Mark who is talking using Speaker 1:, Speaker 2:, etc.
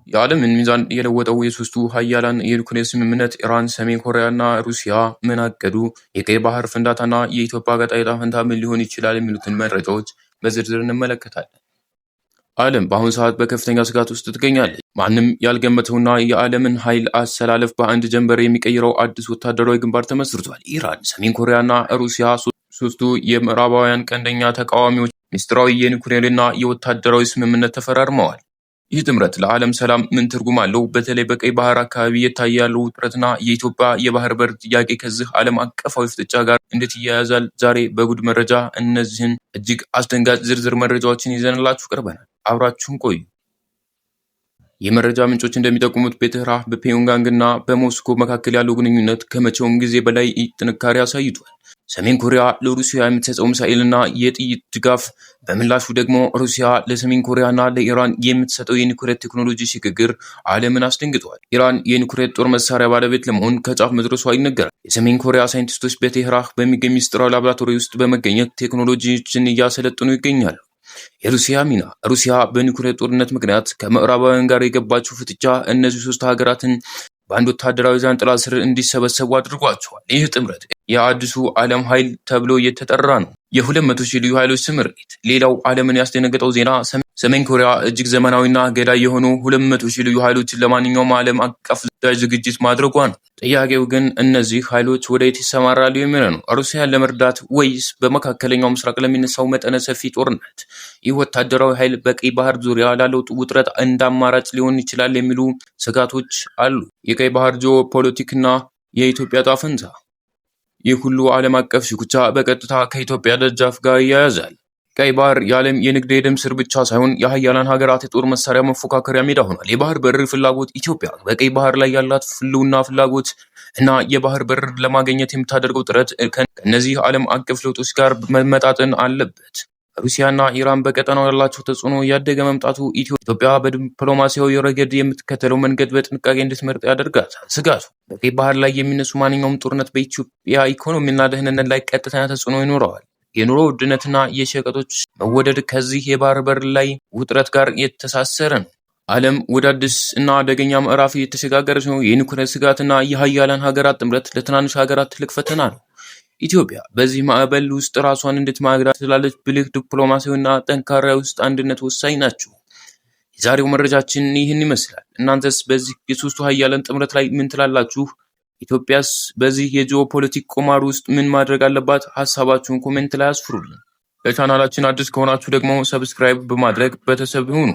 Speaker 1: የዓለምን ሚዛን የለወጠው የሶስቱ ሀያላን የኒውክሌር ስምምነት ኢራን፣ ሰሜን ኮሪያና ሩሲያ ምን አቀዱ? የቀይ ባህር ፍንዳታና የኢትዮጵያ ቀጣይ ዕጣ ፈንታ ምን ሊሆን ይችላል? የሚሉትን መረጃዎች በዝርዝር እንመለከታለን። ዓለም በአሁኑ ሰዓት በከፍተኛ ስጋት ውስጥ ትገኛለች። ማንም ያልገመተውና የዓለምን ኃይል አሰላለፍ በአንድ ጀንበር የሚቀይረው አዲስ ወታደራዊ ግንባር ተመስርቷል። ኢራን፣ ሰሜን ኮሪያና ሩሲያ ሶስቱ የምዕራባውያን ቀንደኛ ተቃዋሚዎች ምስጢራዊ የኒውክሌርና የወታደራዊ ስምምነት ተፈራርመዋል። ይህ ጥምረት ለዓለም ሰላም ምን ትርጉም አለው? በተለይ በቀይ ባህር አካባቢ የታየ ያለው ውጥረትና የኢትዮጵያ የባህር በር ጥያቄ ከዚህ ዓለም አቀፋዊ ፍጥጫ ጋር እንዴት ይያያዛል? ዛሬ በጉድ መረጃ እነዚህን እጅግ አስደንጋጭ ዝርዝር መረጃዎችን ይዘንላችሁ ቀርበናል። አብራችሁን ቆዩ። የመረጃ ምንጮች እንደሚጠቁሙት በቴህራን በፒዮንግያንግና በሞስኮ መካከል ያለው ግንኙነት ከመቼውም ጊዜ በላይ ጥንካሬ አሳይቷል። ሰሜን ኮሪያ ለሩሲያ የምትሰጠው ሚሳኤልና የጥይት ድጋፍ፣ በምላሹ ደግሞ ሩሲያ ለሰሜን ኮሪያና ለኢራን የምትሰጠው የኒውክሌር ቴክኖሎጂ ሽግግር ዓለምን አስደንግጧል። ኢራን የኒውክሌር ጦር መሳሪያ ባለቤት ለመሆን ከጫፍ መድረሷ ይነገራል። የሰሜን ኮሪያ ሳይንቲስቶች በቴህራን በሚገኝ ሚስጥራዊ ላቦራቶሪ ውስጥ በመገኘት ቴክኖሎጂዎችን እያሰለጠኑ ይገኛሉ። የሩሲያ ሚና ሩሲያ በኒውክሌር ጦርነት ምክንያት ከምዕራባውያን ጋር የገባችው ፍጥጫ እነዚህ ሶስት ሀገራትን በአንድ ወታደራዊ ዛንጥላ ስር እንዲሰበሰቡ አድርጓቸዋል። ይህ ጥምረት የአዲሱ ዓለም ኃይል ተብሎ እየተጠራ ነው። የ200,000 ልዩ ኃይሎች ስምሪት። ሌላው ዓለምን ያስደነገጠው ዜና ሰሜን ኮሪያ እጅግ ዘመናዊና ገዳይ የሆኑ 200,000 ልዩ ኃይሎችን ለማንኛውም ዓለም አቀፍ ግዳጅ ዝግጅት ማድረጓ ነው። ጥያቄው ግን እነዚህ ኃይሎች ወደየት ይሰማራሉ የሚለው ነው። ሩሲያን ለመርዳት ወይስ በመካከለኛው ምስራቅ ለሚነሳው መጠነ ሰፊ ጦርነት? ይህ ወታደራዊ ኃይል በቀይ ባህር ዙሪያ ላለው ውጥረት እንደ አማራጭ ሊሆን ይችላል የሚሉ ስጋቶች አሉ። የቀይ ባህር ጂኦፖለቲክና የኢትዮጵያ ዕጣ ፈንታ። ይህ ሁሉ ዓለም አቀፍ ሽኩቻ በቀጥታ ከኢትዮጵያ ደጃፍ ጋር ይያያዛል። ቀይ ባህር የዓለም የንግድ የደም ስር ብቻ ሳይሆን የሀያላን ሀገራት የጦር መሳሪያ መፎካከሪያ ሜዳ ሆኗል። የባህር በር ፍላጎት ኢትዮጵያ በቀይ ባህር ላይ ያላት ህልውና ፍላጎት እና የባህር በር ለማግኘት የምታደርገው ጥረት ከእነዚህ ዓለም አቀፍ ለውጦች ጋር መመጣጠን አለበት። ሩሲያና ኢራን በቀጠናው ያላቸው ተጽዕኖ እያደገ መምጣቱ ኢትዮጵያ በዲፕሎማሲያዊ ረገድ የምትከተለው መንገድ በጥንቃቄ እንድትመርጥ ያደርጋታል። ስጋቱ በቀይ ባህር ላይ የሚነሱ ማንኛውም ጦርነት በኢትዮጵያ ኢኮኖሚና ደህንነት ላይ ቀጥተኛ ተጽዕኖ ይኖረዋል። የኑሮ ውድነትና የሸቀጦች መወደድ ከዚህ የባህር በር ላይ ውጥረት ጋር የተሳሰረ ነው። ዓለም ወደ አዲስ እና አደገኛ ምዕራፍ እየተሸጋገረች ነው። የኒውክሌር ስጋትና የሀያላን ሀገራት ጥምረት ለትናንሽ ሀገራት ትልቅ ፈተና ነው። ኢትዮጵያ በዚህ ማዕበል ውስጥ ራሷን እንድትማግራት ትችላለች። ብልህ ዲፕሎማሲያዊና ጠንካራ ውስጥ አንድነት ወሳኝ ናቸው። የዛሬው መረጃችን ይህን ይመስላል። እናንተስ በዚህ የሶስቱ ሀያላን ጥምረት ላይ ምን ትላላችሁ? ኢትዮጵያስ በዚህ የጂኦፖለቲክ ቁማር ውስጥ ምን ማድረግ አለባት? ሀሳባችሁን ኮሜንት ላይ አስፍሩልን። ለቻናላችን አዲስ ከሆናችሁ ደግሞ ሰብስክራይብ በማድረግ ቤተሰብ ይሁኑ።